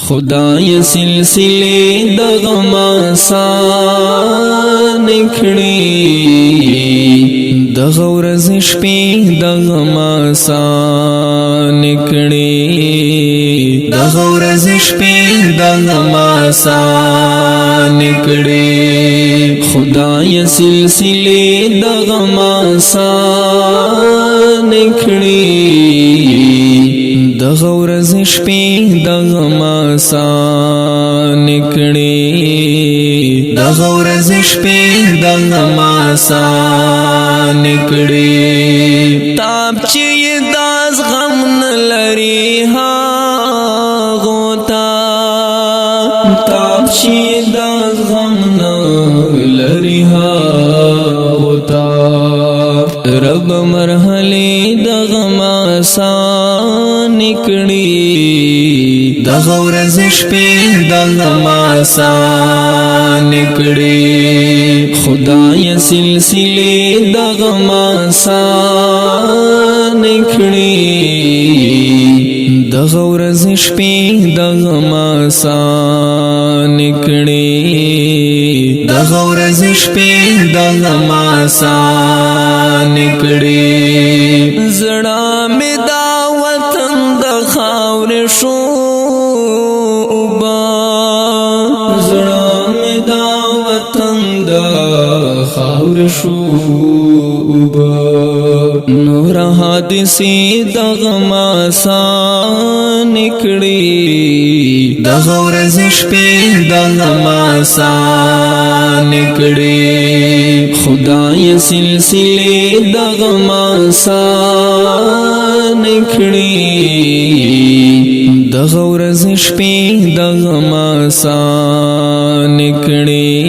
خدای سلسله د غم آسان کړي د غورز شپې د غم آسان کړي د غورز شپې د غم آسان کړي خدای سلسله د غم آسان کړي د غورز شپې د غم آسان کړي د غورز شپې د غم آسان کړي تاب چې داس غم نه لري هغو ته تاب چې داس غم نه لري هغو ته رب مرحله د غم آسان کړي د غورز شپې د غم آسان کړي خدای سلسله د غم آسان کړي د غورز شپې د غم آسان کړي د غورز شپې د غم آسان کړي زړه مې دا وطن د خاورې شو زړه مې دا وطن د خاورې شو نور حادثې د غم آسان کړي د غورز شپې د غم آسان کړي خدای سلسله د غم آسان کړي د غورز شپې د غم آسان کړي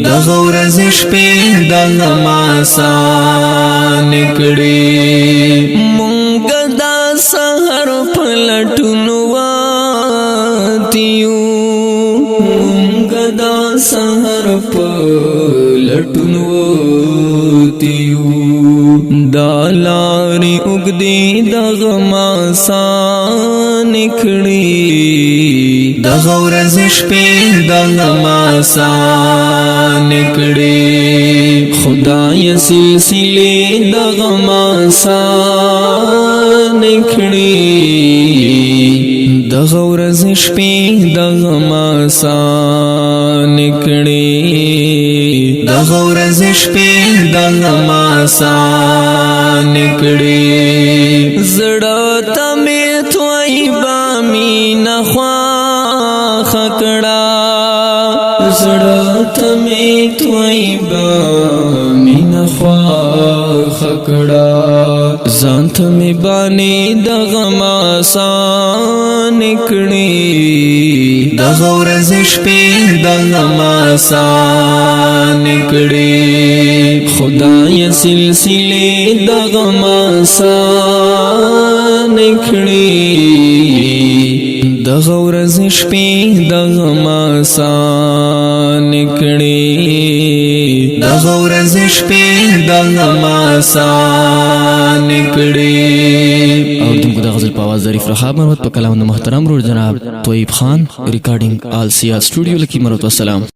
د غورز شپې د غم آسان کړي مونږ د سحر په لټون واتیو مونږ د سحر په لټون واتیو دا لارې اوږدې د غم آسان کړي د غورز شپې د غم آسان کړي خدای سلسله د غم آسان کړي د غورز شپې د غم آسان کړي د غورز شپې د غم آسان کړي زړه ته مې تویبه مینه خواخ کړه زړه ته مې تویبه مینه خواخ کړه ځان ته مې باندې د غم آسان کړي د غورز شپې د غم آسان کړي خدای سلسله د غم آسان کړي د غورز شپې د غم آسان کړي د غورز شپې د غم آسان کړي اوریدونکو د غزل په आवाज ظریف رحاب مرحوت په کلام د محترم رور جناب طیب خان ریکارډینګ آل سیا سټوډیو لکی مرحوت والسلام